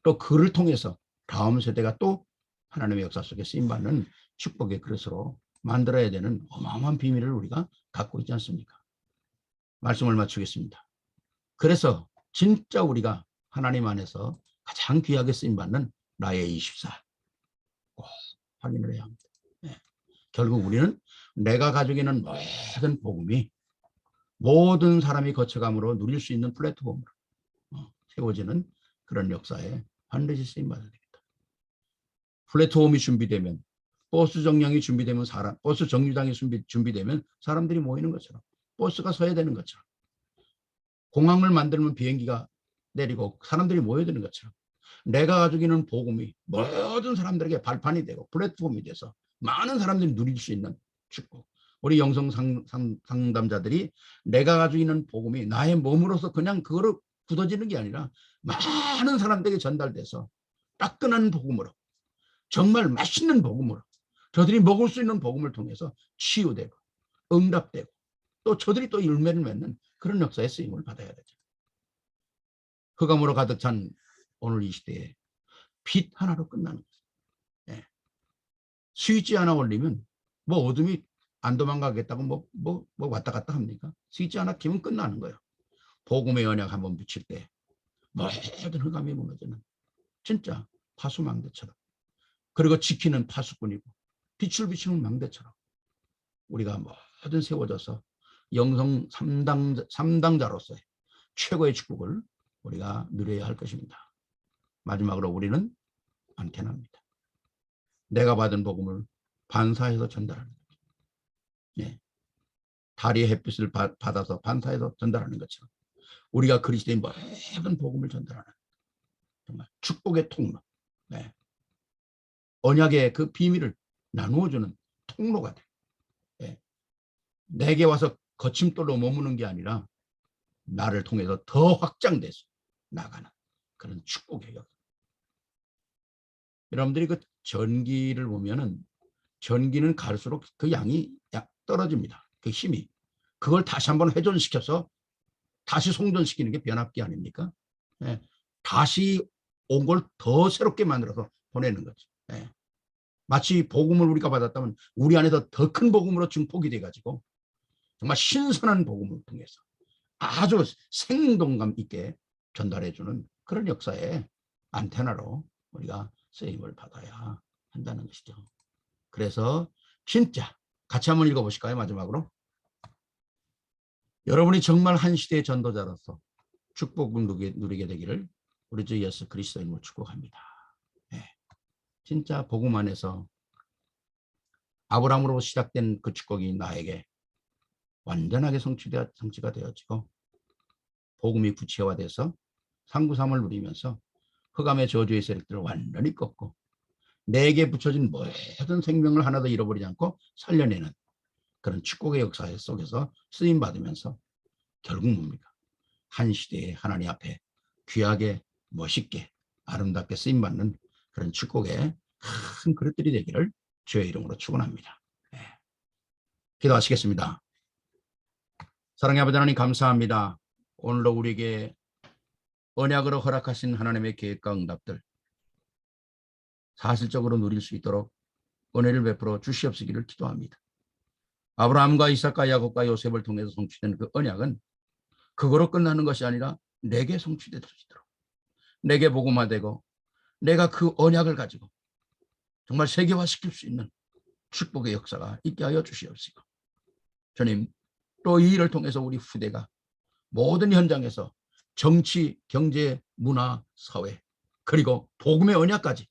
또 그를 통해서 다음 세대가 또 하나님의 역사 속에 쓰임받는 축복의 그릇으로 만들어야 되는 어마어마한 비밀을 우리가 갖고 있지 않습니까? 말씀을 마치겠습니다. 그래서 진짜 우리가 하나님 안에서 가장 귀하게 쓰임받는 나의 24. 꼭 확인을 해야 합니다. 네. 결국 우리는 내가 가지고 있는 모든 복음이 모든 사람이 거쳐감으로 누릴 수 있는 플랫폼으로 세워지는 그런 역사에 반드시 쓰임받아야 됩니다. 플랫폼이 준비되면, 버스 정량이 준비되면 버스 정류장이 준비되면 사람들이 모이는 것처럼, 버스가 서야 되는 것처럼, 공항을 만들면 비행기가 내리고 사람들이 모여드는 것처럼, 내가 가지고 있는 복음이 모든 사람들에게 발판이 되고 플랫폼이 돼서 많은 사람들이 누릴 수 있는 축복. 우리 영성 상담자들이 내가 가지고 있는 복음이 나의 몸으로서 그냥 그거로 굳어지는 게 아니라 많은 사람들에게 전달돼서 따끈한 복음으로, 정말 맛있는 복음으로, 저들이 먹을 수 있는 복음을 통해서 치유되고 응답되고 또 저들이 또 열매를 맺는 그런 역사의 쓰임을 받아야 되죠. 흑암으로 가득 찬 오늘 이 시대에 빛 하나로 끝나는 거죠. 네. 스위치 하나 올리면 뭐 어둠이 안 도망가겠다고 뭐 왔다 갔다 합니까? 스위치 하나 키면 끝나는 거예요. 복음의 언약 한번 붙일 때 모든 흑암이 무너지는 진짜 파수망대처럼, 그리고 지키는 파수꾼이고 빛을 비추는 망대처럼 우리가 모든 세워져서 영성 3당자로서의 최고의 축복을 우리가 누려야 할 것입니다. 마지막으로 우리는 안테나입니다. 내가 받은 복음을 반사해서 전달하는 거죠. 네. 달의 햇빛을 받아서 반사해서 전달하는 것처럼 우리가 그리스도의 모든 복음을 전달하는 정말 축복의 통로, 네. 언약의 그 비밀을 나누어주는 통로가 돼. 네. 내게 와서 거침돌로 머무는 게 아니라 나를 통해서 더 확장돼서 나가는 그런 축복의 역사. 여러분들이 그 전기를 보면은 전기는 갈수록 그 양이 떨어집니다. 그 힘이. 그걸 다시 한번 회전시켜서 다시 송전시키는 게 변압기 아닙니까? 예. 다시 온 걸 더 새롭게 만들어서 보내는 거죠. 예. 마치 복음을 우리가 받았다면 우리 안에서 더 큰 복음으로 증폭이 돼가지고 정말 신선한 복음을 통해서 아주 생동감 있게 전달해주는 그런 역사의 안테나로 우리가 쓰임을 받아야 한다는 것이죠. 그래서 진짜 같이 한번 읽어보실까요? 마지막으로. 여러분이 정말 한 시대의 전도자로서 축복을 누리게 되기를 우리 주 예수 그리스도 이름으로 축복합니다. 네. 진짜 복음 안에서 아브라함으로 시작된 그 축복이 나에게 완전하게 성취가 되어지고 복음이 구체화돼서 상구삼을 누리면서 흑암의 저주의 세력들을 완전히 꺾고 내게 붙여진 모든 생명을 하나도 잃어버리지 않고 살려내는 그런 축복의 역사 속에서 쓰임받으면서 결국 뭡니까? 한 시대에 하나님 앞에 귀하게 멋있게 아름답게 쓰임받는 그런 축복의 큰 그릇들이 되기를 주의 이름으로 축원합니다. 네. 기도하시겠습니다. 사랑의 아버지 하나님 감사합니다. 오늘도 우리에게 언약으로 허락하신 하나님의 계획과 응답들 사실적으로 누릴 수 있도록 은혜를 베풀어 주시옵시기를 기도합니다. 아브라함과 이삭과 야곱과 요셉을 통해서 성취된 그 언약은 그거로 끝나는 것이 아니라 내게 성취될 수 있도록 내게 복음화되고 내가 그 언약을 가지고 정말 세계화시킬 수 있는 축복의 역사가 있게 하여 주시옵시고 주님 또 이 일을 통해서 우리 후대가 모든 현장에서 정치, 경제, 문화, 사회 그리고 복음의 언약까지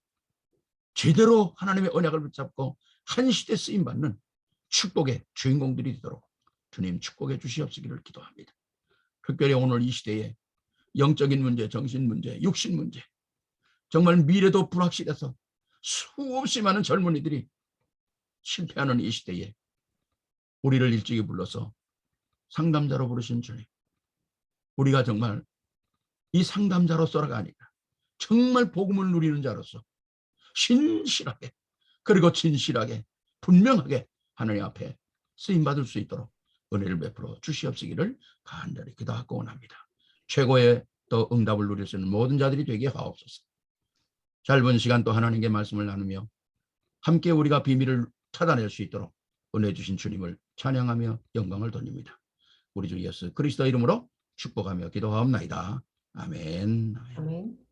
제대로 하나님의 언약을 붙잡고 한 시대 쓰임받는 축복의 주인공들이 되도록 주님 축복해 주시옵시기를 기도합니다. 특별히 오늘 이 시대에 영적인 문제, 정신 문제, 육신 문제 정말 미래도 불확실해서 수없이 많은 젊은이들이 실패하는 이 시대에 우리를 일찍이 불러서 상담자로 부르신 주님, 우리가 정말 이 상담자로서가 아니라 정말 복음을 누리는 자로서 신실하게 그리고 진실하게 분명하게 하나님 앞에 쓰임받을 수 있도록 은혜를 베풀어 주시옵시기를 간절히 기도하고 원합니다. 최고의 또 응답을 누릴 수 있는 모든 자들이 되게 하옵소서. 짧은 시간 또 하나님께 말씀을 나누며 함께 우리가 비밀을 찾아낼 수 있도록 은혜 주신 주님을 찬양하며 영광을 돌립니다. 우리 주 예수 그리스도 이름으로 축복하며 기도하옵나이다. 아멘. 아멘. 아멘.